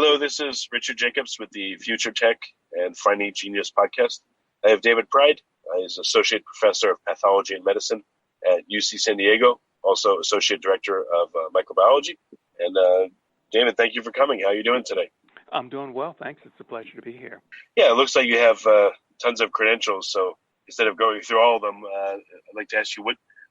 Hello, this is Richard Jacobs with the Future Tech and Finding Genius podcast. I have David Pride. He's Associate Professor of Pathology and Medicine at UC San Diego, also Associate Director of Microbiology. And David, thank you for coming. How are you doing today? I'm doing well, thanks. It's a pleasure to be here. Yeah, it looks like you have tons of credentials, so instead of going through all of them, I'd like to ask you,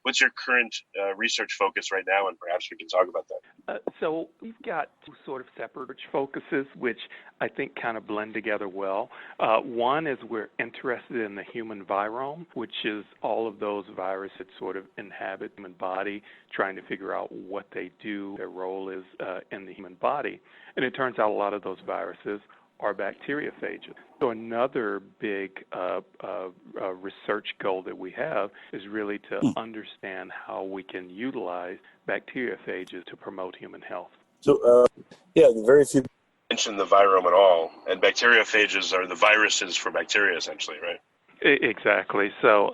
what's your current research focus right now, and perhaps we can talk about that. So we've got two sort of separate focuses, which I think kind of blend together well. One is we're interested in the human virome, which is all of those viruses that sort of inhabit the human body, trying to figure out what they do, their role is in the human body. And it turns out a lot of those viruses are bacteriophages. So another big research goal that we have is really to understand how we can utilize bacteriophages to promote human health. So, the very few mention the virome at all, and bacteriophages are the viruses for bacteria, essentially, right? Exactly. So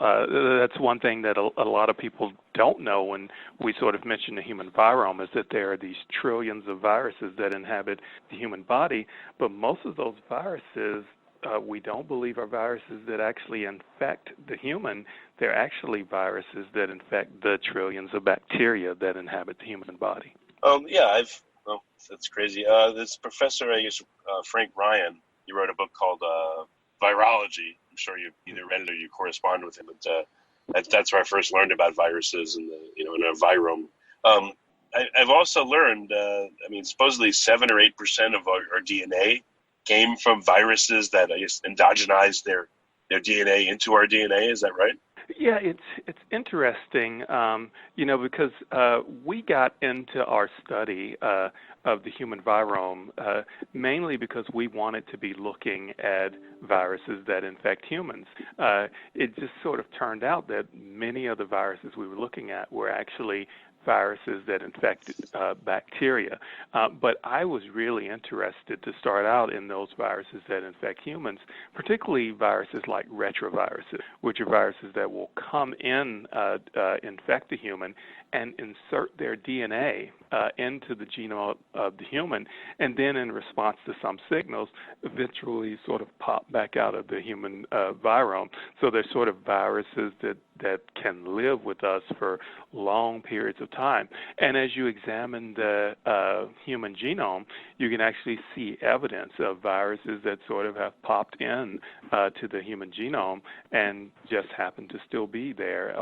that's one thing that a lot of people don't know when we sort of mention the human virome, is that there are these trillions of viruses that inhabit the human body, but most of those viruses we don't believe are viruses that actually infect the human. They're actually viruses that infect the trillions of bacteria that inhabit the human body. That's crazy. This professor, Frank Ryan, he wrote a book called Virology. I'm sure you either read it or you correspond with him, but that's where I first learned about viruses and in a virome. I've also learned, supposedly 7 or 8% of our DNA came from viruses that endogenize their DNA into our DNA. Is that right? Yeah, it's interesting, because we got into our study of the human virome mainly because we wanted to be looking at viruses that infect humans. It just sort of turned out that many of the viruses we were looking at were actually viruses that infected bacteria. But I was really interested to start out in those viruses that infect humans, particularly viruses like retroviruses, which are viruses that will come in, infect the human, and insert their DNA into the genome of the human, and then in response to some signals, eventually sort of pop back out of the human virome. So they're sort of viruses that can live with us for long periods of time. And as you examine the human genome, you can actually see evidence of viruses that sort of have popped in to the human genome and just happen to still be there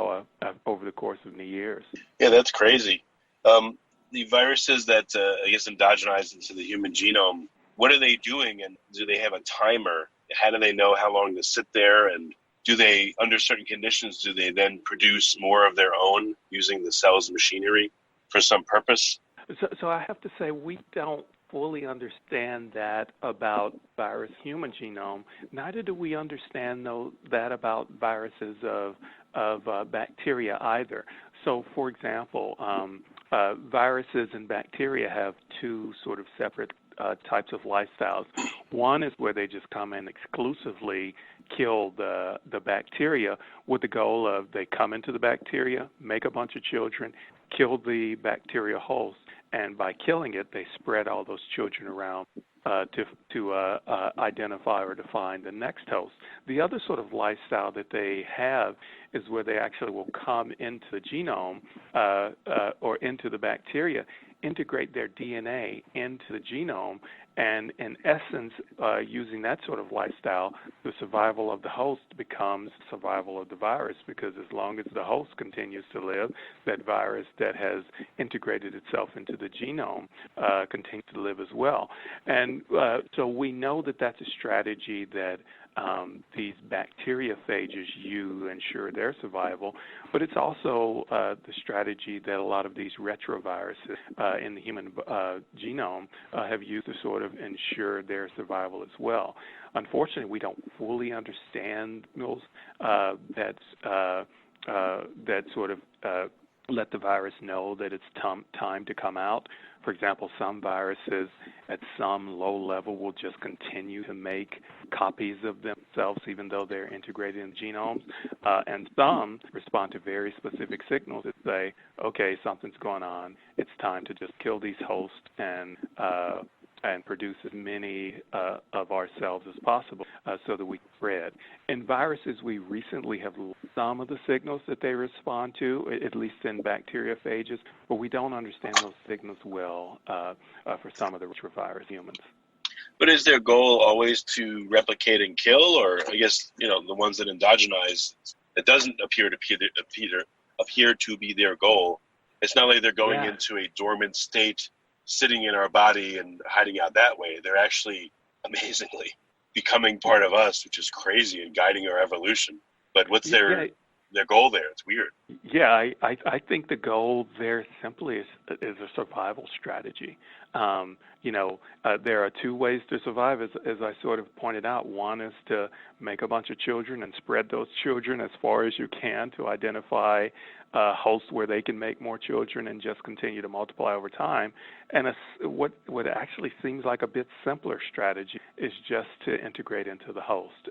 over the course of many years. Yeah, that's crazy. The viruses that, endogenize into the human genome, what are they doing, and do they have a timer? How do they know how long to sit there, and do they, under certain conditions, do they then produce more of their own using the cell's machinery for some purpose? So I have to say we don't fully understand that about virus human genome. Neither do we understand that about viruses of bacteria either. So, for example, viruses and bacteria have two sort of separate types of lifestyles. One is where they just come in exclusively kill the bacteria with the goal of they come into the bacteria, make a bunch of children, kill the bacteria host, and by killing it, they spread all those children around to identify or define the next host. The other sort of lifestyle that they have is where they actually will come into the genome or into the bacteria, integrate their DNA into the genome, and in essence, using that sort of lifestyle, the survival of the host becomes survival of the virus, because as long as the host continues to live, that virus that has integrated itself into the genome continues to live as well. And so we know that that's a strategy that these bacteriophages use to ensure their survival, but it's also the strategy that a lot of these retroviruses in the human genome have used to sort of ensure their survival as well. Unfortunately, we don't fully understand those that sort of let the virus know that it's time to come out. For example, some viruses at some low level will just continue to make copies of themselves even though they're integrated in genomes, and some respond to very specific signals that say, okay, something's going on, it's time to just kill these hosts and and produce as many of ourselves as possible so that we can spread. In viruses, we recently have some of the signals that they respond to, at least in bacteriophages, but we don't understand those signals well for some of the retrovirus humans. But is their goal always to replicate and kill, or I guess the ones that endogenize, it doesn't appear to be their goal. It's not like they're going into a dormant state, sitting in our body and hiding out that way. They're actually amazingly becoming part of us, which is crazy, and guiding our evolution. But what's their goal there? It's weird. Yeah, I think the goal there simply is a survival strategy. There are two ways to survive, as I sort of pointed out. One is to make a bunch of children and spread those children as far as you can to identify hosts where they can make more children and just continue to multiply over time. And what actually seems like a bit simpler strategy is just to integrate into the host.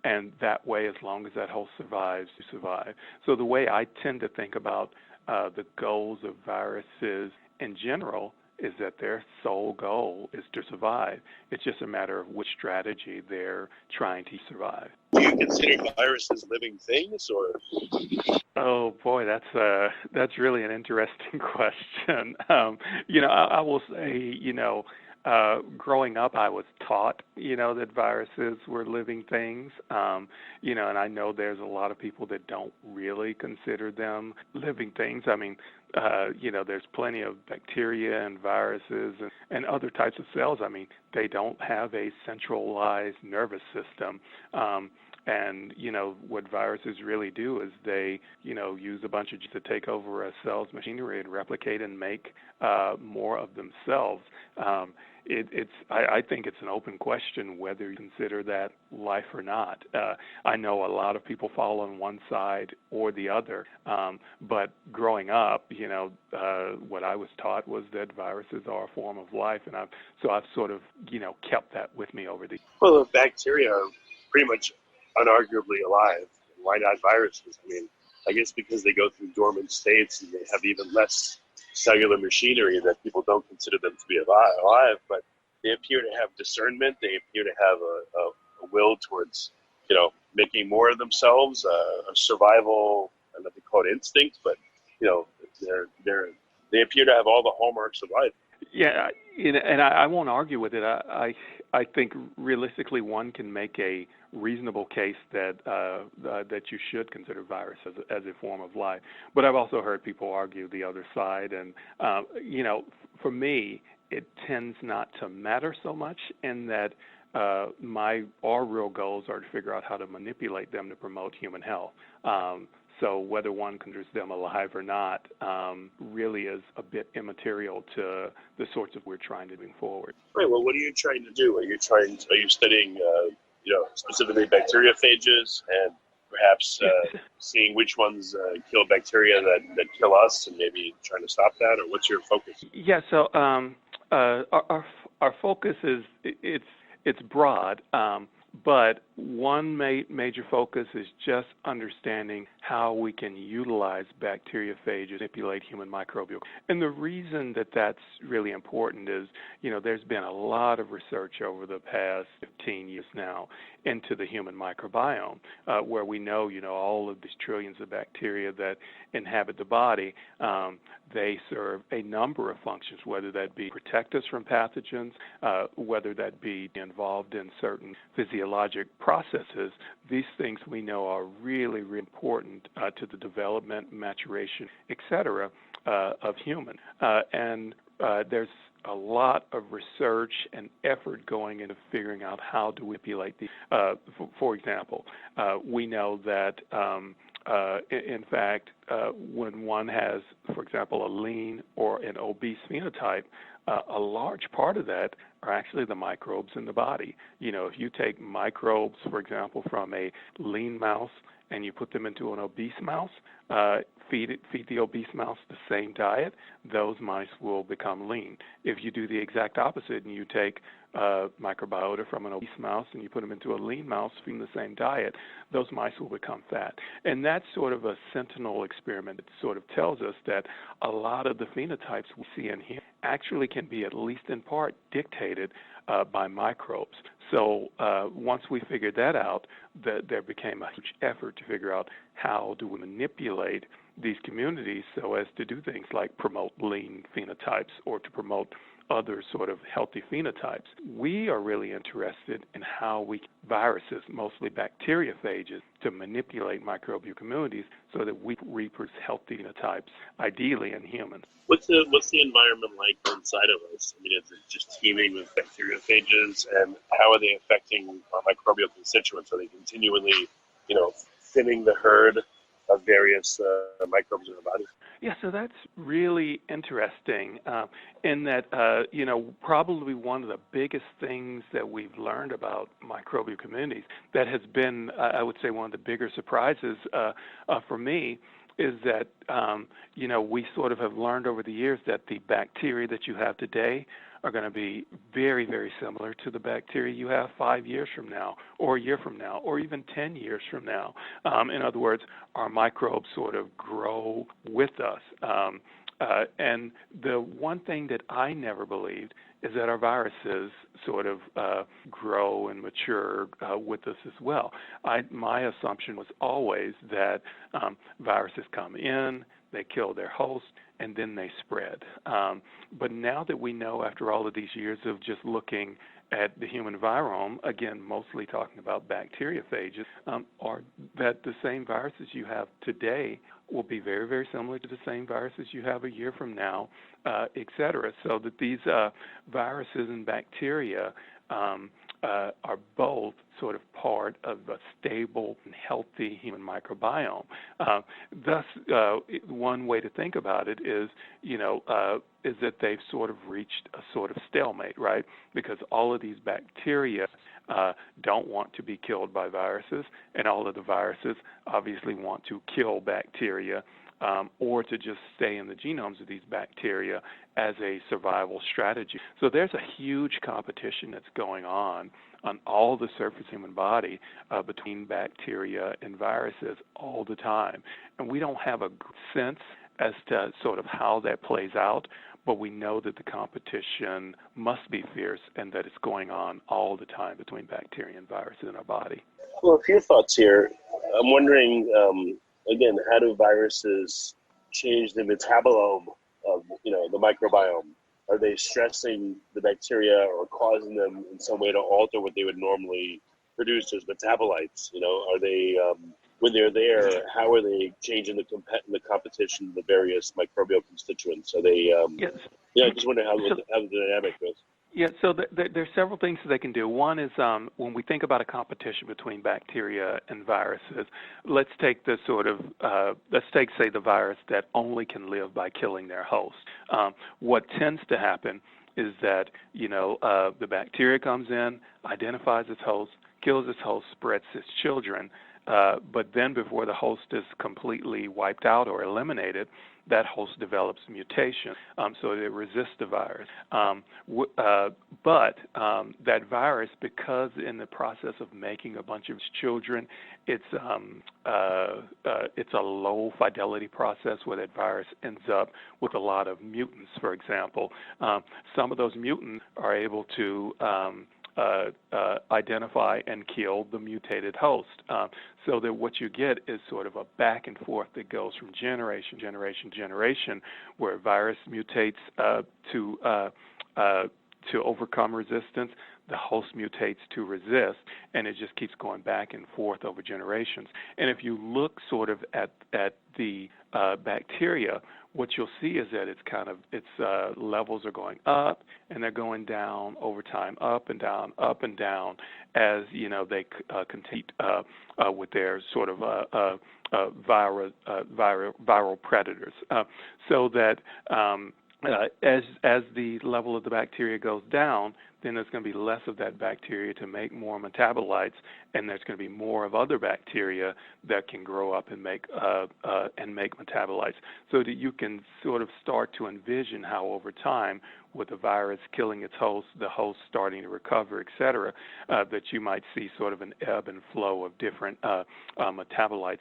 And that way, as long as that host survives, you survive. So the way I tend to think about the goals of viruses in general is that their sole goal is to survive. It's just a matter of which strategy they're trying to survive. Do you consider viruses living things, or? Oh boy, that's really an interesting question. I will say, growing up, I was taught, that viruses were living things, and I know there's a lot of people that don't really consider them living things. I mean, there's plenty of bacteria and viruses and other types of cells. I mean, they don't have a centralized nervous system. And, what viruses really do is they, use a bunch of genes to take over a cell's machinery and replicate and make more of themselves. I think it's an open question whether you consider that life or not. I know a lot of people fall on one side or the other, but growing up, what I was taught was that viruses are a form of life, and I've sort of, kept that with me over the years. Well, the bacteria are pretty much unarguably alive. Why not viruses? I mean, I guess because they go through dormant states and they have even less cellular machinery that people don't consider them to be alive, but they appear to have discernment. They appear to have a will towards, making more of themselves, a survival, I don't know if they call it instinct, but, they appear to have all the hallmarks of life. Yeah, and I won't argue with it. I think realistically one can make a reasonable case that that you should consider virus as a form of life. But I've also heard people argue the other side, and for me, it tends not to matter so much in that our real goals are to figure out how to manipulate them to promote human health. So whether one considers them alive or not really is a bit immaterial to the sorts of we're trying to move forward. Right. Well, what are you trying to do? Are you studying, specifically bacteriophages, and perhaps seeing which ones kill bacteria that kill us, and maybe trying to stop that, or what's your focus? Yeah. So our focus is it's broad. But one major focus is just understanding how we can utilize bacteriophages to manipulate human microbial. And the reason that that's really important is, there's been a lot of research over the past 15 years now into the human microbiome, where we know, all of these trillions of bacteria that inhabit the body, they serve a number of functions, whether that be protect us from pathogens, whether that be involved in certain physiologic processes. These things we know are really, really important to the development, maturation, et cetera, of humans. And there's a lot of research and effort going into figuring out how to manipulate these. For example, we know that in fact, when one has, for example, a lean or an obese phenotype, a large part of that are actually the microbes in the body. If you take microbes, for example, from a lean mouse and you put them into an obese mouse, feed the obese mouse the same diet, those mice will become lean. If you do the exact opposite and you take microbiota from an obese mouse and you put them into a lean mouse feeding the same diet, those mice will become fat. And that's sort of a sentinel experiment that sort of tells us that a lot of the phenotypes we see in here actually can be, at least in part, dictated by microbes. So once we figured that out, there became a huge effort to figure out how do we manipulate these communities so as to do things like promote lean phenotypes or to promote other sort of healthy phenotypes. We are really interested in how viruses, mostly bacteriophages, to manipulate microbial communities so that we reproduce healthy phenotypes, ideally in humans. What's the environment like inside of us? I mean, is it just teeming with bacteriophages, and how are they affecting our microbial constituents? Are they continually, thinning the herd of various microbes in our body? Yeah, so that's really interesting in that, probably one of the biggest things that we've learned about microbial communities that has been, I would say, one of the bigger surprises for me is that, we sort of have learned over the years that the bacteria that you have today are going to be very, very similar to the bacteria you have 5 years from now, or a year from now, or even 10 years from now. In other words, our microbes sort of grow with us. And the one thing that I never believed is that our viruses sort of grow and mature with us as well. My assumption was always that viruses come in, they kill their host, and then they spread. But now that we know, after all of these years of just looking at the human virome, again, mostly talking about bacteriophages, are that the same viruses you have today will be very, very similar to the same viruses you have a year from now, et cetera. So that these viruses and bacteria are both sort of part of a stable and healthy human microbiome. Thus, one way to think about it is that they've sort of reached a sort of stalemate, right? Because all of these bacteria don't want to be killed by viruses, and all of the viruses obviously want to kill bacteria or to just stay in the genomes of these bacteria as a survival strategy. So there's a huge competition that's going on all the surface human body between bacteria and viruses all the time. And we don't have a sense as to sort of how that plays out, but we know that the competition must be fierce and that it's going on all the time between bacteria and viruses in our body. Well, a few thoughts here. I'm wondering, again, how do viruses change the metabolome of, the microbiome? Are they stressing the bacteria or causing them in some way to alter what they would normally produce as metabolites? Are they, when they're there, how are they changing the competition of the various microbial constituents? Are they, Yes. I just wonder how the dynamic goes. Yeah, so there's several things that they can do. One is when we think about a competition between bacteria and viruses, let's take the say the virus that only can live by killing their host. What tends to happen is that, the bacteria comes in, identifies its host, kills its host, spreads its children, but then before the host is completely wiped out or eliminated, that host develops mutation, so it resists the virus. But that virus, because in the process of making a bunch of children, it's a low fidelity process where that virus ends up with a lot of mutants, for example. Some of those mutants are able to identify and kill the mutated host, so that what you get is sort of a back and forth that goes from generation, where a virus mutates to overcome resistance, the host mutates to resist, and it just keeps going back and forth over generations. And if you look sort of at the bacteria, what you'll see is that its levels are going up and they're going down over time, up and down, as they compete with their sort of viral predators. So that as the level of the bacteria goes down, then there's going to be less of that bacteria to make more metabolites, and there's going to be more of other bacteria that can grow up and make metabolites, so that you can sort of start to envision how over time, with the virus killing its host, the host starting to recover, et cetera, that you might see sort of an ebb and flow of different metabolites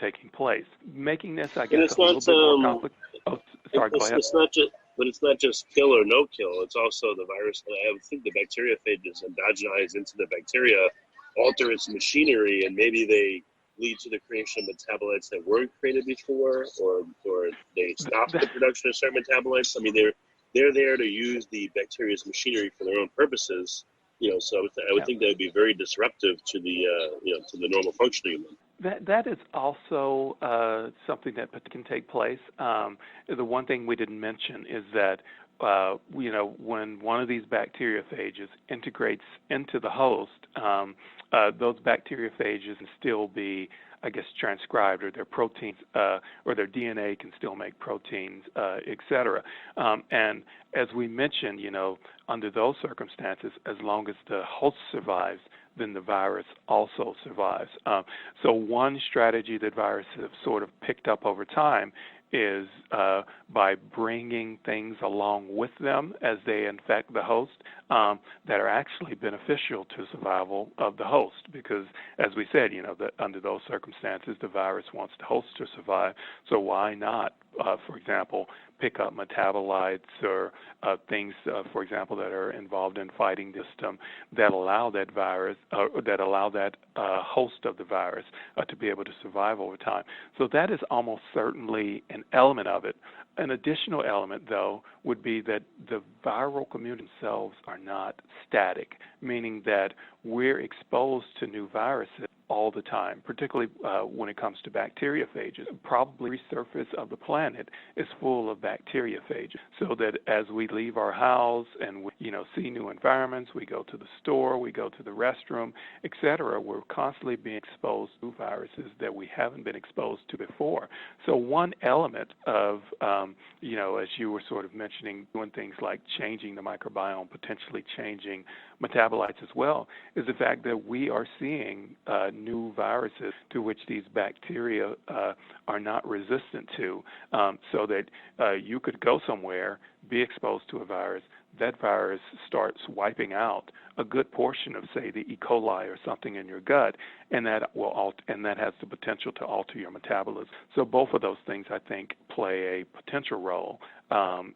taking place. Making this, I guess, a little bit more complicated. Oh, sorry, go ahead. It's not just kill or no kill. It's also the virus. I think the bacteriophages endogenize into the bacteria, alter its machinery, and maybe they lead to the creation of metabolites that weren't created before, or they stop the production of certain metabolites. I mean, they're there to use the bacteria's machinery for their own purposes. So I would think that would be very disruptive to the to the normal functioning of them. That is also something that can take place. The one thing we didn't mention is that when one of these bacteriophages integrates into the host, those bacteriophages can still be, I guess, transcribed, or their proteins or their DNA can still make proteins, et cetera. And as we mentioned, under those circumstances, as long as the host survives, then the virus also survives. So one strategy that viruses have sort of picked up over time is by bringing things along with them as they infect the host that are actually beneficial to survival of the host, because, as we said, that under those circumstances, the virus wants the host to survive. So why not, for example, pick up metabolites or things, for example, that are involved in fighting the system that allow that virus, that allow that host of the virus to be able to survive over time. So that is almost certainly an element of it. An additional element, though, would be that the viral community themselves are not static, meaning that we're exposed to new viruses all the time, particularly when it comes to bacteriophages. Probably the surface of the planet is full of bacteriophages, so that as we leave our house and we, see new environments, we go to the store, we go to the restroom, etc., we're constantly being exposed to viruses that we haven't been exposed to before. So one element of, as you were sort of mentioning, doing things like changing the microbiome, potentially changing metabolites as well, is the fact that we are seeing new viruses to which these bacteria are not resistant to, so that you could go somewhere, be exposed to a virus, that virus starts wiping out a good portion of, say, the E. coli or something in your gut, and that has the potential to alter your metabolism. So both of those things, I think, play a potential role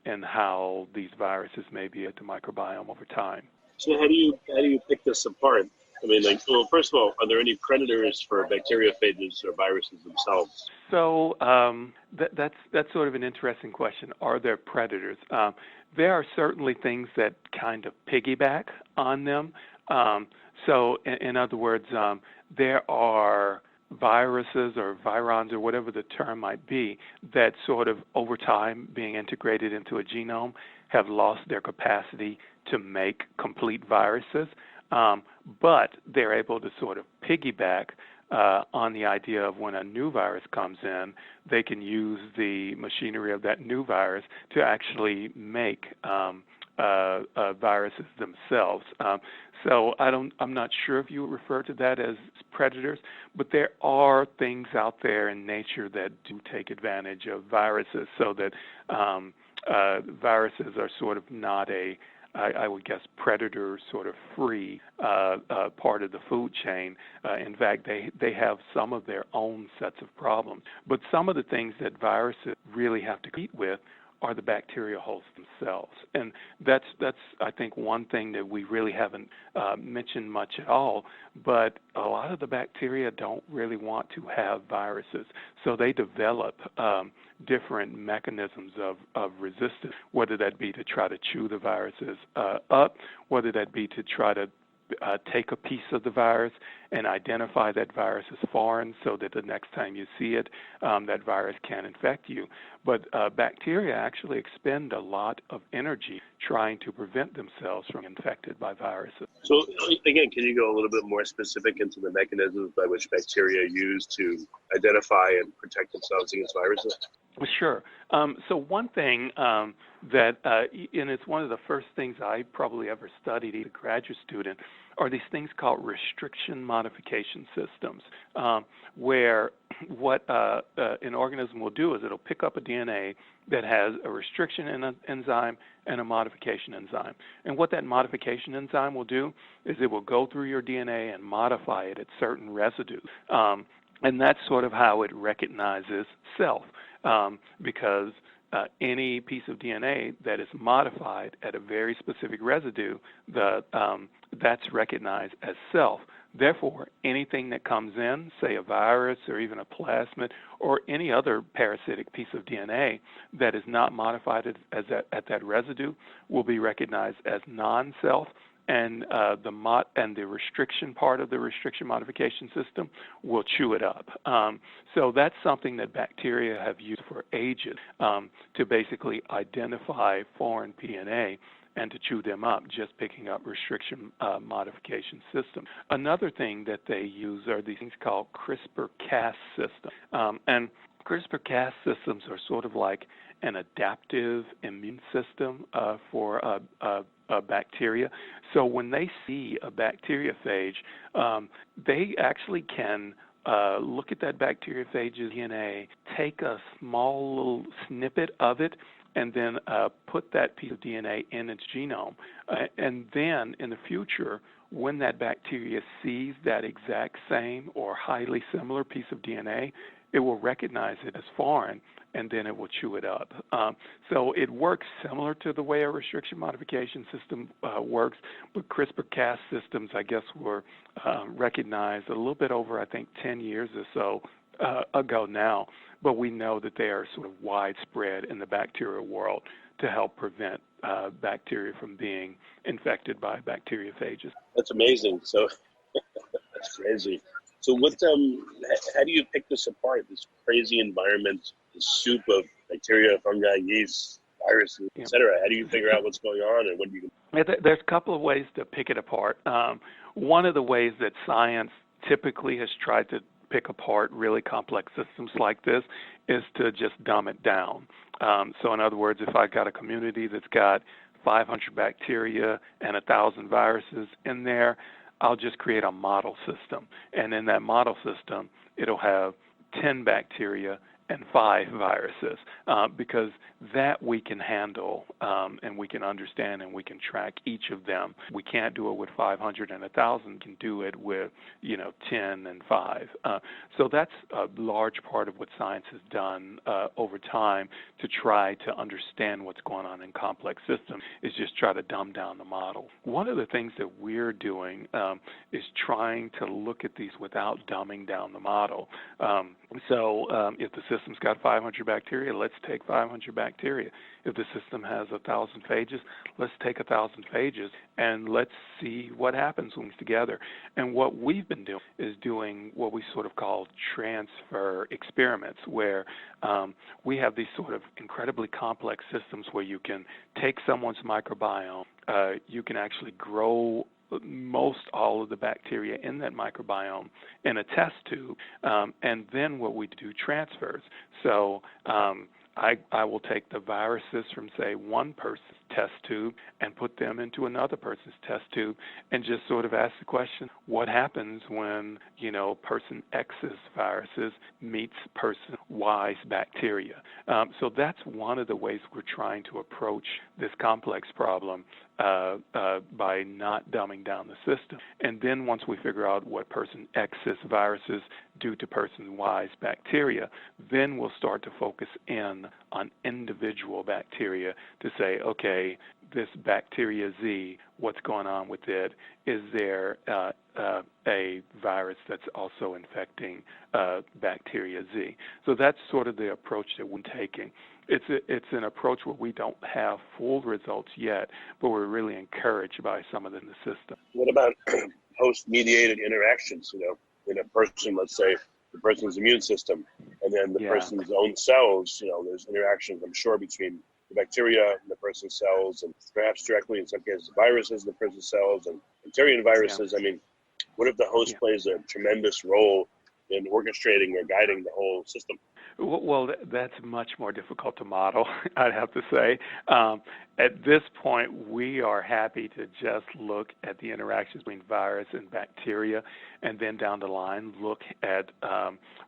in how these viruses may be at the microbiome over time. So how do you pick this apart? I mean, first of all, are there any predators for bacteriophages or viruses themselves? So that's sort of an interesting question. Are there predators? There are certainly things that kind of piggyback on them. So in other words, there are viruses or virons or whatever the term might be that sort of over time being integrated into a genome have lost their capacity to make complete viruses. But they're able to sort of piggyback on the idea of when a new virus comes in, they can use the machinery of that new virus to actually make viruses themselves. So I'm not sure if you would refer to that as predators, but there are things out there in nature that do take advantage of viruses, so that viruses are sort of not I would guess, predator sort of free part of the food chain. In fact, they have some of their own sets of problems. But some of the things that viruses really have to compete with are the bacterial hosts themselves. And that's I think, one thing that we really haven't mentioned much at all, but a lot of the bacteria don't really want to have viruses. So they develop different mechanisms of resistance, whether that be to try to chew the viruses up, whether that be to try to take a piece of the virus and identify that virus as foreign, so that the next time you see it, that virus can infect you. But bacteria actually expend a lot of energy trying to prevent themselves from being infected by viruses. So again, can you go a little bit more specific into the mechanisms by which bacteria use to identify and protect themselves against viruses? Sure. So one thing that, and it's one of the first things I probably ever studied as a graduate student, are these things called restriction modification systems, where what an organism will do is it'll pick up a DNA that has a restriction enzyme and a modification enzyme. And what that modification enzyme will do is it will go through your DNA and modify it at certain residues. And that's sort of how it recognizes self, because any piece of DNA that is modified at a very specific residue, that's recognized as self. Therefore, anything that comes in, say a virus or even a plasmid or any other parasitic piece of DNA that is not modified at that residue, will be recognized as non-self. And the restriction part of the restriction modification system will chew it up. So that's something that bacteria have used for ages to basically identify foreign DNA and to chew them up, just picking up restriction modification systems. Another thing that they use are these things called CRISPR-Cas systems. And CRISPR-Cas systems are sort of like an adaptive immune system for bacteria. So when they see a bacteriophage, they actually can look at that bacteriophage's DNA, take a small little snippet of it, and then put that piece of DNA in its genome. And then in the future, when that bacteria sees that exact same or highly similar piece of DNA, it will recognize it as foreign, and then it will chew it up. So it works similar to the way a restriction modification system works, but CRISPR-Cas systems, I guess, were recognized a little bit over, I think, 10 years or so ago now, but we know that they are sort of widespread in the bacterial world to help prevent bacteria from being infected by bacteriophages. That's amazing. So that's crazy. So how do you pick this apart, this crazy environment, this soup of bacteria, fungi, yeast, viruses, et cetera? How do you figure out what's going on, and what do you... There's a couple of ways to pick it apart. One of the ways that science typically has tried to pick apart really complex systems like this is to just dumb it down. So in other words, if I've got a community that's got 500 bacteria and 1,000 viruses in there, I'll just create a model system. And in that model system, it'll have 10 bacteria and 5 viruses, because that we can handle and we can understand and we can track each of them. We can't do it with 500 and 1,000. We can do it with 10 and 5. So that's a large part of what science has done over time to try to understand what's going on in complex systems, is just try to dumb down the model. One of the things that we're doing is trying to look at these without dumbing down the model. So if the system's got 500 bacteria, let's take 500 bacteria. If the system has 1,000 phages, let's take 1,000 phages and let's see what happens when it's together. And what we've been doing is doing what we sort of call transfer experiments, where we have these sort of incredibly complex systems where you can take someone's microbiome, you can actually grow most all of the bacteria in that microbiome in a test tube, and then what we do transfers. So I will take the viruses from, say, one person's test tube and put them into another person's test tube and just sort of ask the question, what happens when, person X's viruses meets person Y's bacteria? So that's one of the ways we're trying to approach this complex problem by not dumbing down the system. And then once we figure out what person X's viruses do to person Y's bacteria, then we'll start to focus in on individual bacteria to say, okay, this bacteria Z, what's going on with it? Is there a virus that's also infecting bacteria Z? So that's sort of the approach that we're taking. It's an approach where we don't have full results yet, but we're really encouraged by some of them in the system. What about host-mediated interactions? In a person, let's say, the person's immune system and then the Yeah. person's own cells, there's interactions, I'm sure, between the bacteria and the person's cells, and perhaps directly, in some cases, viruses in the person's cells and bacterian viruses. Yeah. I mean, what if the host plays a tremendous role in orchestrating or guiding the whole system? Well, that's much more difficult to model, I'd have to say. At this point, we are happy to just look at the interactions between virus and bacteria, and then down the line look at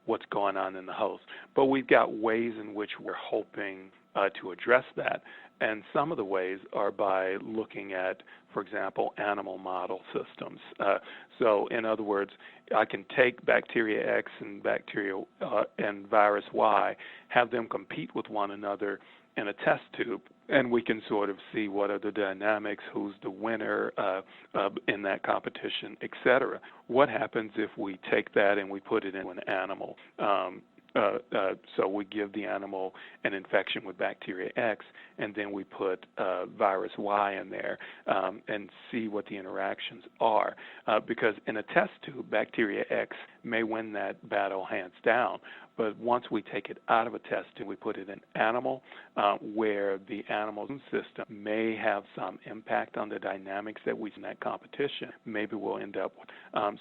what's going on in the host. But we've got ways in which we're hoping to address that. And some of the ways are by looking at, for example, animal model systems. So in other words, I can take bacteria X and and virus Y, have them compete with one another in a test tube, and we can sort of see what are the dynamics, who's the winner in that competition, et cetera. What happens if we take that and we put it in an animal? So we give the animal an infection with bacteria X, and then we put virus Y in there and see what the interactions are. Because in a test tube, bacteria X may win that battle hands down. But once we take it out of a test tube, we put it in animal, where the animal's immune system may have some impact on the dynamics that we see in that competition. Maybe we'll end up with.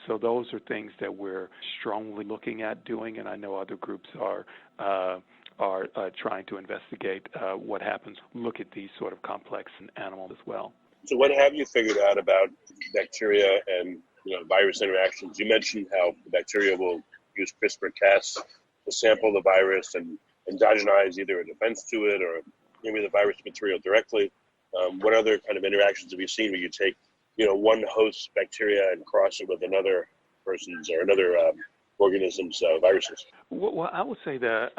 So those are things that we're strongly looking at doing, and I know other groups are trying to investigate what happens. Look at these sort of complex animals as well. So what have you figured out about bacteria and virus interactions? You mentioned how the bacteria will use CRISPR-Cas to sample the virus and endogenize either a defense to it or maybe the virus material directly. What other kind of interactions have you seen where you take, one host bacteria and cross it with another person's or another organism's viruses? Well, I would say that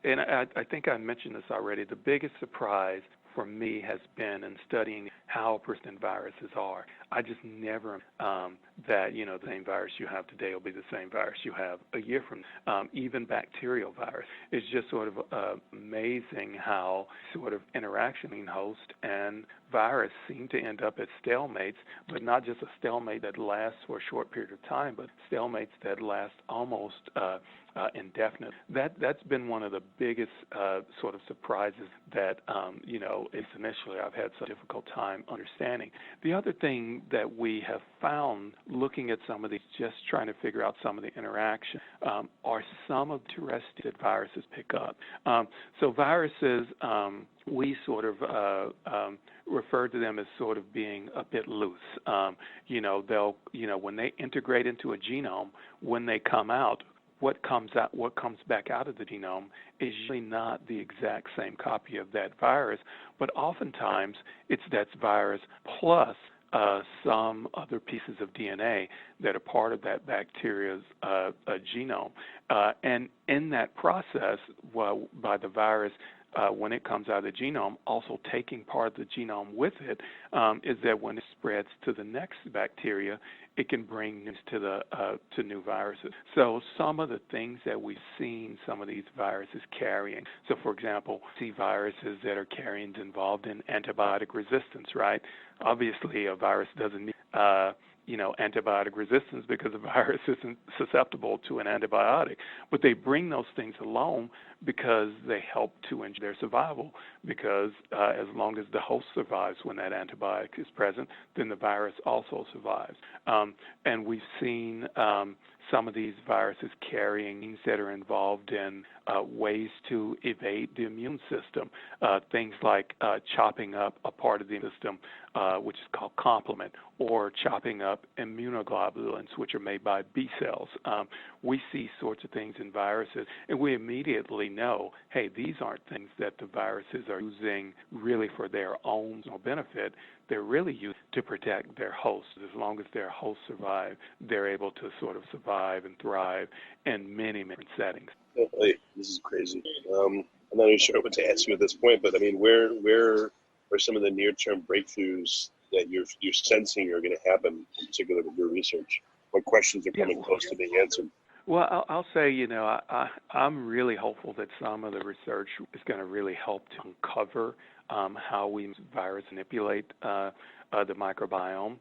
and I think I mentioned this already. The biggest surprise for me has been in studying how persistent viruses are. I just never that the same virus you have today will be the same virus you have a year from now. Even bacterial virus. It's just sort of amazing how sort of interaction between host and virus seem to end up at stalemates, but not just a stalemate that lasts for a short period of time, but stalemates that last almost indefinite. That's been one of the biggest sort of surprises that it's initially I've had such a difficult time understanding. The other thing that we have found looking at some of these, just trying to figure out some of the interaction, are some of the terrestrial that viruses pick up. So viruses, we sort of refer to them as sort of being a bit loose. They'll, when they integrate into a genome, when they come out, what comes back out of the genome is usually not the exact same copy of that virus, but oftentimes it's that virus plus some other pieces of DNA that are part of that bacteria's genome. And in that process, by the virus, when it comes out of the genome, also taking part of the genome with it, is that when it spreads to the next bacteria, it can bring news to new viruses. So some of the things that we've seen some of these viruses carrying. So, for example, see viruses that are carrying involved in antibiotic resistance, right? Obviously, a virus doesn't need antibiotic resistance because the virus isn't susceptible to an antibiotic. But they bring those things along because they help to ensure their survival, because as long as the host survives when that antibiotic is present, then the virus also survives. And we've seen some of these viruses carrying genes that are involved in ways to evade the immune system, things like chopping up a part of the system, which is called complement, or chopping up immunoglobulins, which are made by B cells. We see sorts of things in viruses, and we immediately know, hey, these aren't things that the viruses are using really for their own benefit. They're really used to protect their hosts. As long as their hosts survive, they're able to sort of survive and thrive in many, many settings. Definitely. This is crazy. I'm not even sure what to ask you at this point, but I mean, where are some of the near-term breakthroughs that you're sensing are going to happen, in particular with your research? What questions are coming close to being answered? Well, I'll say, I'm really hopeful that some of the research is going to really help to uncover how we virus manipulate the microbiome,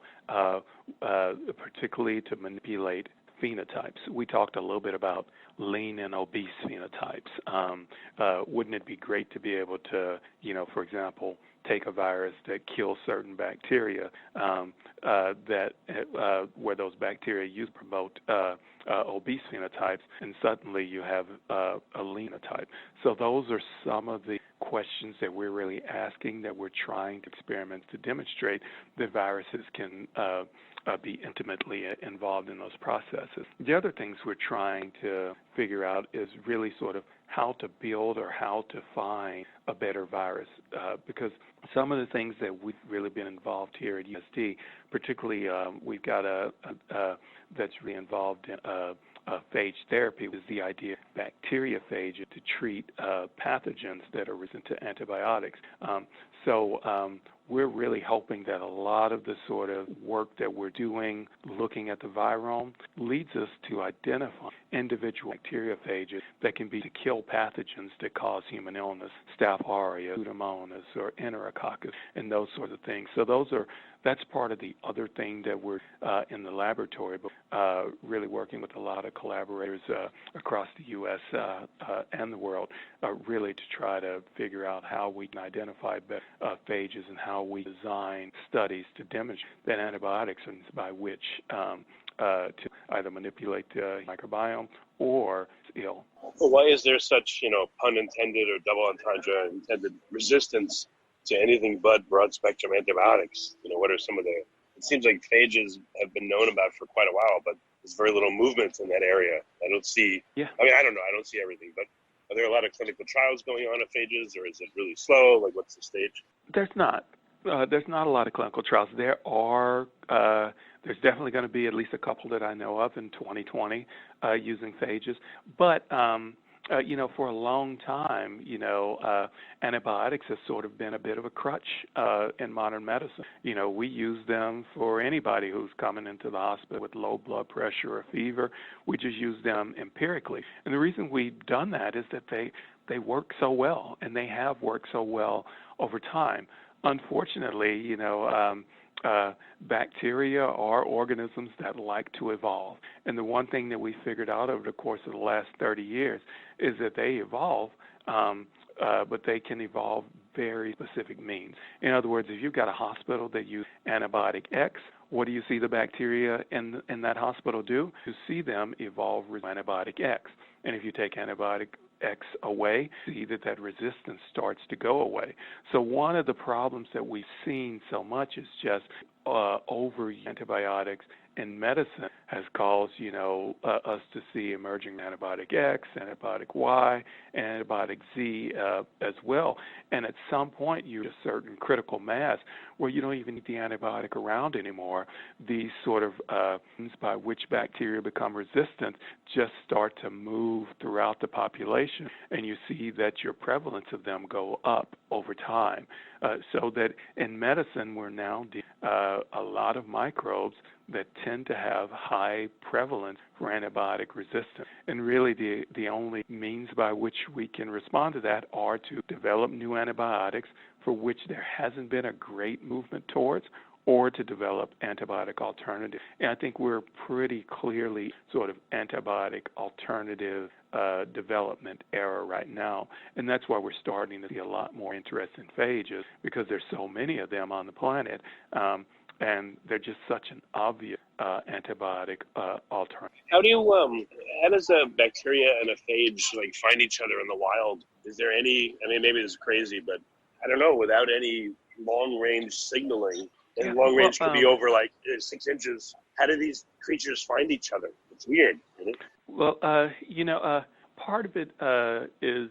particularly to manipulate phenotypes. We talked a little bit about lean and obese phenotypes. Wouldn't it be great to be able to, for example, take a virus that kills certain bacteria where those bacteria use promote obese phenotypes, and suddenly you have a lean phenotype. So those are some of the questions that we're really asking, that we're trying to experiment to demonstrate that viruses can be intimately involved in those processes. The other things we're trying to figure out is really sort of how to build or how to find a better virus, because some of the things that we've really been involved here at USD, particularly we've got a that's really involved in phage therapy, is the idea of bacteriophages to treat pathogens that are resistant to antibiotics. So we're really hoping that a lot of the sort of work that we're doing looking at the virome leads us to identify individual bacteriophages that can be to kill pathogens that cause human illness, Staph aureus, Pseudomonas, or Enterococcus, and those sorts of things. So that's part of the other thing that we're in the laboratory, but really working with a lot of collaborators across the U.S. And the world, really to try to figure out how we can identify phages and how we design studies to demonstrate that antibiotics are by which to either manipulate the microbiome or ill. Well, why is there such, pun intended or double entendre intended resistance to anything but broad spectrum antibiotics? What are some of it seems like phages have been known about for quite a while, but there's very little movement in that area. I don't see, I don't know, I don't see everything, but are there a lot of clinical trials going on of phages, or is it really slow? Like, what's the stage? There's not a lot of clinical trials. There are, there's definitely going to be at least a couple that I know of in 2020 using phages. But, for a long time, antibiotics has sort of been a bit of a crutch in modern medicine. We use them for anybody who's coming into the hospital with low blood pressure or fever. We just use them empirically. And the reason we've done that is that they work so well, and they have worked so well over time. Unfortunately, bacteria are organisms that like to evolve. And the one thing that we figured out over the course of the last 30 years is that they evolve, but they can evolve very specific means. In other words, if you've got a hospital that uses antibiotic X, what do you see the bacteria in that hospital do? You see them evolve with antibiotic X. And if you take antibiotic X away, see that resistance starts to go away. So one of the problems that we've seen so much is just over antibiotics in medicine has caused, us to see emerging antibiotic X, antibiotic Y, antibiotic Z as well. And at some point, you reach a certain critical mass where you don't even need the antibiotic around anymore. These sort of means by which bacteria become resistant just start to move throughout the population, and you see that your prevalence of them go up over time. So that in medicine, we're now a lot of microbes that tend to have high prevalence for antibiotic resistance. And really the only means by which we can respond to that are to develop new antibiotics for which there hasn't been a great movement towards, or to develop antibiotic alternatives. And I think we're pretty clearly sort of antibiotic alternative development era right now. And that's why we're starting to see a lot more interest in phages, because there's so many of them on the planet. And they're just such an obvious antibiotic alternative. How does a bacteria and a phage find each other in the wild? Is there any, maybe this is crazy, but I don't know, without any long-range signaling, and long-range could be over 6 inches, how do these creatures find each other? It's weird, isn't it? Well, part of it is,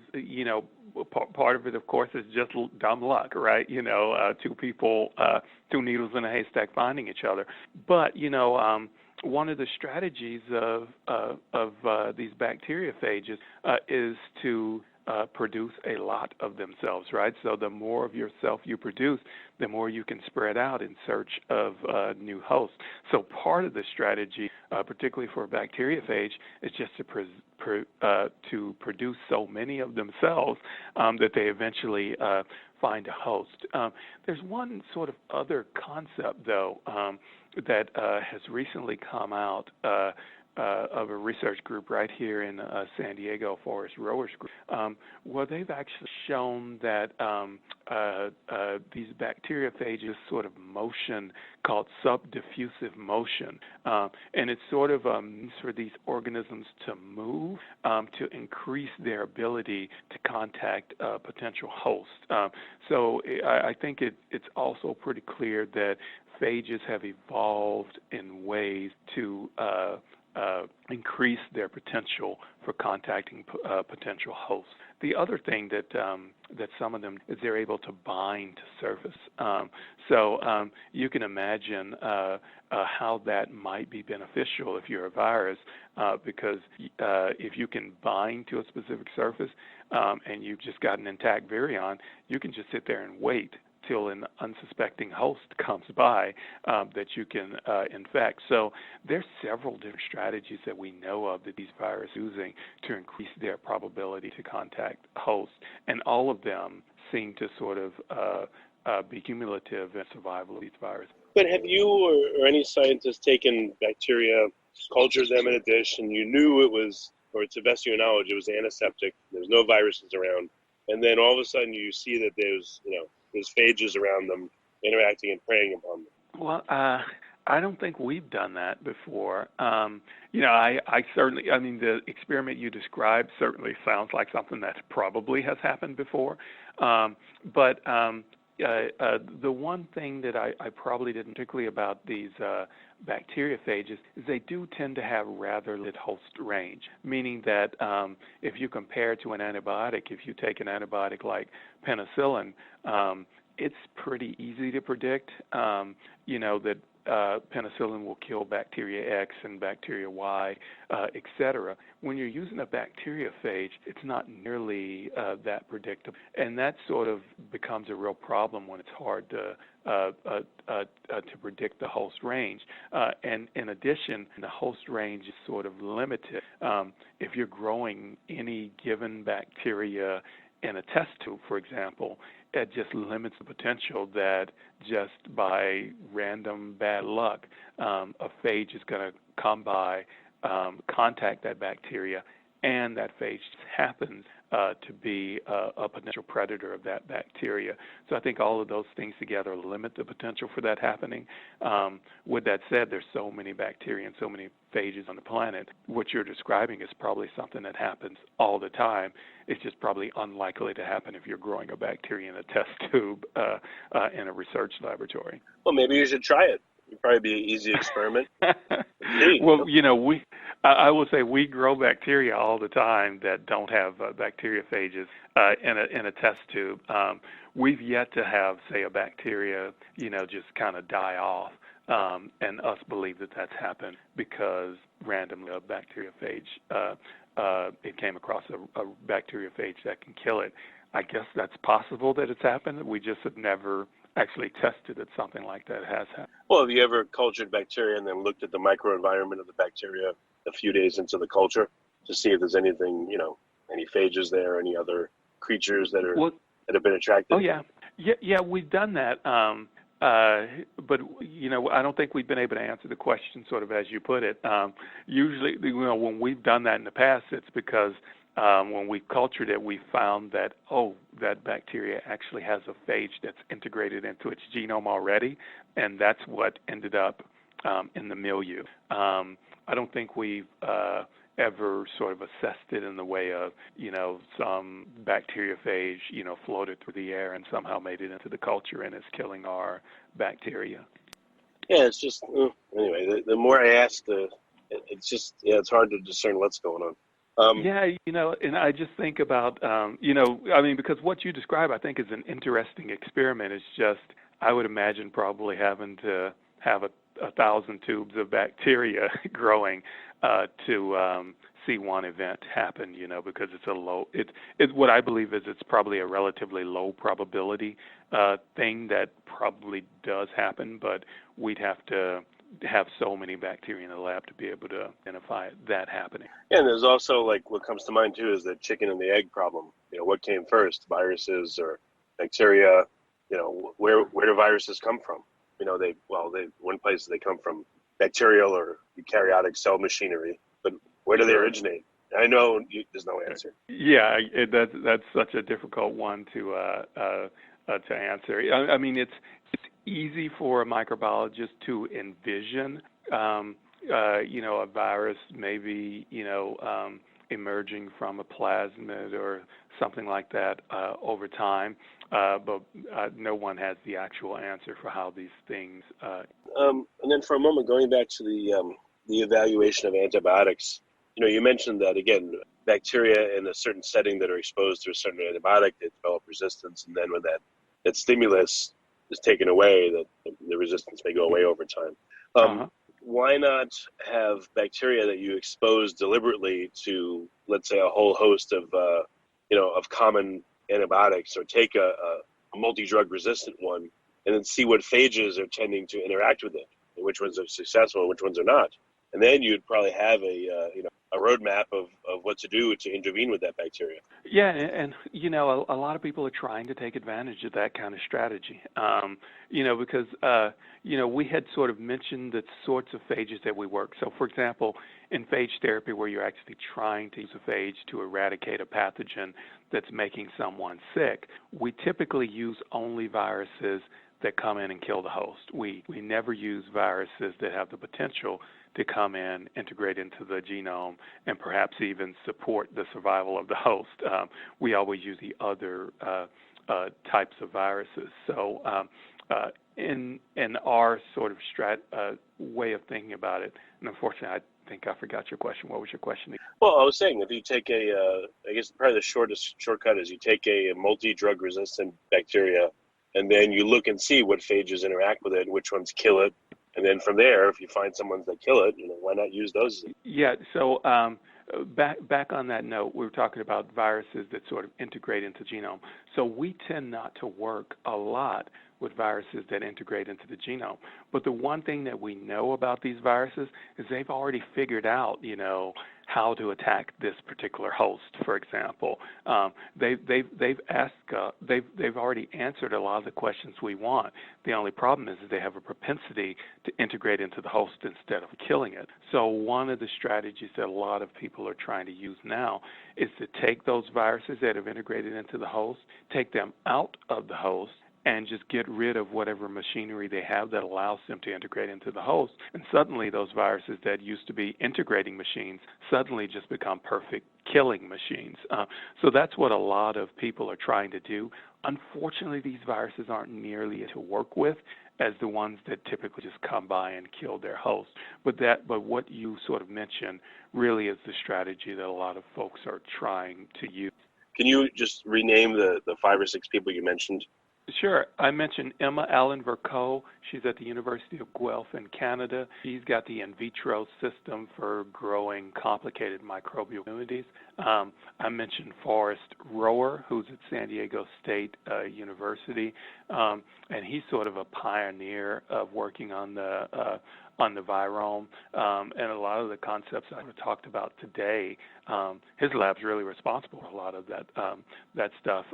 part of it, of course, is just dumb luck, right? Two people, two needles in a haystack finding each other. But, one of the strategies of these bacteriophages is to produce a lot of themselves, right? So the more of yourself you produce, the more you can spread out in search of new hosts. So part of the strategy, particularly for a bacteriophage, is just to produce so many of themselves that they eventually find a host. There's one sort of other concept, though, that has recently come out of a research group right here in San Diego, Forest Rowers Group, where they've actually shown that these bacteriophages sort of motion called subdiffusive motion, and it's sort of for these organisms to move to increase their ability to contact potential hosts. So I think it's also pretty clear that phages have evolved in ways to increase their potential for contacting potential hosts. The other thing that some of them is they're able to bind to surface. So you can imagine how that might be beneficial if you're a virus, because if you can bind to a specific surface and you've just got an intact virion, you can just sit there and wait till an unsuspecting host comes by that you can infect. So there's several different strategies that we know of that these viruses are using to increase their probability to contact hosts, and all of them seem to sort of be cumulative in survival of these viruses. But have you or any scientist taken bacteria, cultured them in a dish, and you knew it was, or to the best of your knowledge, it was antiseptic, there's no viruses around, and then all of a sudden you see that there's phages around them interacting and preying upon them? Well, I don't think we've done that before. I certainly, the experiment you described certainly sounds like something that probably has happened before. But the one thing that I probably didn't particularly about these bacteriophages is they do tend to have rather limited host range, meaning that if you compare to an antibiotic, if you take an antibiotic like penicillin, it's pretty easy to predict, that penicillin will kill bacteria X and bacteria Y, et cetera. When you're using a bacteriophage, it's not nearly that predictable, and that sort of becomes a real problem when it's hard to predict the host range. And in addition, the host range is sort of limited. If you're growing any given bacteria in a test tube, for example, it just limits the potential that just by random bad luck, a phage is going to come by, contact that bacteria, and that phage happens to be a potential predator of that bacteria. So I think all of those things together limit the potential for that happening. With that said, there's so many bacteria and so many phages on the planet. What you're describing is probably something that happens all the time. It's just probably unlikely to happen if you're growing a bacteria in a test tube in a research laboratory. Well, maybe you should try it. It'd probably be an easy experiment. Well, I will say we grow bacteria all the time that don't have bacteriophages in a test tube. We've yet to have, say, a bacteria, just kind of die off, and us believe that that's happened because randomly a bacteriophage, it came across a bacteriophage that can kill it. I guess that's possible that it's happened. We just have never actually tested that something like that has happened. Well, have you ever cultured bacteria and then looked at the microenvironment of the bacteria a few days into the culture to see if there's anything, any phages there, any other creatures that have been attracted? Oh, yeah, we've done that. But I don't think we've been able to answer the question sort of as you put it. Usually, when we've done that in the past, it's because when we cultured it, we found that, that bacteria actually has a phage that's integrated into its genome already, and that's what ended up in the milieu. I don't think we've ever sort of assessed it in the way of, some bacteriophage, floated through the air and somehow made it into the culture and is killing our bacteria. Yeah, it's just, anyway, the more I ask, it's just, it's hard to discern what's going on. And I just think about, because what you describe, I think, is an interesting experiment. It's just, I would imagine probably having to have 1,000 tubes of bacteria growing to see one event happen, because it's what I believe is it's probably a relatively low probability thing that probably does happen, but we'd have to have so many bacteria in the lab to be able to identify that happening. Yeah, and there's also, what comes to mind too is the chicken and the egg problem. What came first, viruses or bacteria? Where do viruses come from? One place they come from bacterial or eukaryotic cell machinery, Where do they originate? I know there's no answer. Yeah, that's such a difficult one to answer. I mean, it's easy for a microbiologist to envision, a virus maybe, emerging from a plasmid or something like that over time, but no one has the actual answer for how these things. And then for a moment, going back to the evaluation of antibiotics, you mentioned that, again, bacteria in a certain setting that are exposed to a certain antibiotic, they develop resistance, and then when that stimulus is taken away, the resistance may go away over time. Why not have bacteria that you expose deliberately to, let's say, a whole host of common antibiotics, or take a multidrug-resistant one, and then see what phages are tending to interact with it, and which ones are successful and which ones are not. And then you'd probably have a roadmap of what to do to intervene with that bacteria. Yeah, and a lot of people are trying to take advantage of that kind of strategy. Because we had sort of mentioned the sorts of phages that we work. So, for example, in phage therapy, where you're actually trying to use a phage to eradicate a pathogen that's making someone sick, we typically use only viruses that come in and kill the host. We never use viruses that have the potential to come in, integrate into the genome, and perhaps even support the survival of the host. We always use the other types of viruses. So in our sort of way of thinking about it, and unfortunately I think I forgot your question. What was your question? Well, I was saying, if you take I guess probably the shortest shortcut is you take a multi-drug resistant bacteria, and then you look and see what phages interact with it, which ones kill it. And then from there, if you find some ones that kill it, why not use those? Yeah, so back on that note, we were talking about viruses that sort of integrate into genome. So we tend not to work a lot with viruses that integrate into the genome. But the one thing that we know about these viruses is they've already figured out, how to attack this particular host, for example. They've already answered a lot of the questions we want. The only problem is that they have a propensity to integrate into the host instead of killing it. So one of the strategies that a lot of people are trying to use now is to take those viruses that have integrated into the host, take them out of the host, and just get rid of whatever machinery they have that allows them to integrate into the host. And suddenly those viruses that used to be integrating machines suddenly just become perfect killing machines. So that's what a lot of people are trying to do. Unfortunately, these viruses aren't nearly to work with as the ones that typically just come by and kill their host. But what you sort of mentioned really is the strategy that a lot of folks are trying to use. Can you just rename the 5 or 6 people you mentioned? Sure. I mentioned Emma Allen Vercoe. She's at the University of Guelph in Canada. She's got the in vitro system for growing complicated microbial communities. I mentioned Forrest Rower, who's at San Diego State University, and he's sort of a pioneer of working on the virome, and a lot of the concepts I've talked about today. His lab's really responsible for a lot of that stuff,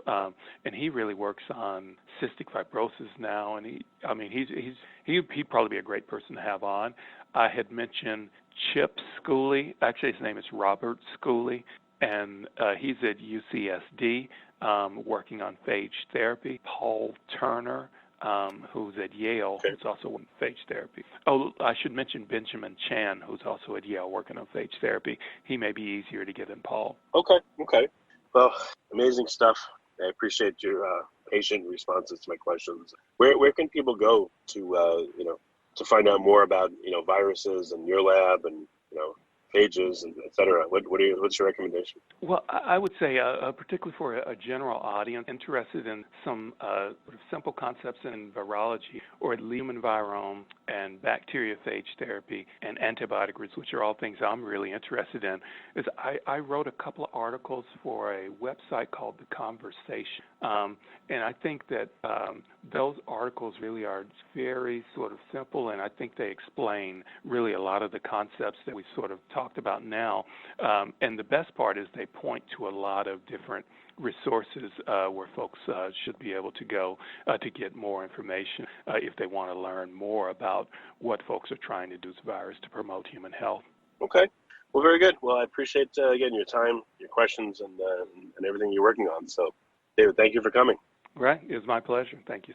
and he really works on cystic fibrosis now. And he'd probably be a great person to have on. I had mentioned Chip Schooley. Actually, his name is Robert Schooley, and he's at UCSD working on phage therapy. Paul Turner, who's at Yale, who's also in phage therapy. Oh, I should mention Benjamin Chan, who's also at Yale working on phage therapy. He may be easier to get than Paul. Okay. Well, amazing stuff. I appreciate your patient responses to my questions. Where can people go to to find out more about viruses and your lab and phages and et cetera? What's your recommendation? Well, I would say, particularly for a general audience interested in some sort of simple concepts in virology, or at human virome and bacteriophage therapy and antibiotic roots, which are all things I'm really interested in, is I wrote a couple of articles for a website called The Conversation. And I think that those articles really are very sort of simple, and I think they explain really a lot of the concepts that we sort of talked about now. And the best part is they point to a lot of different resources where folks should be able to go to get more information if they want to learn more about what folks are trying to do with the virus to promote human health. Okay. Well, very good. Well, I appreciate, again, your time, your questions, and everything you're working on. So, David, thank you for coming. Right. It was my pleasure. Thank you.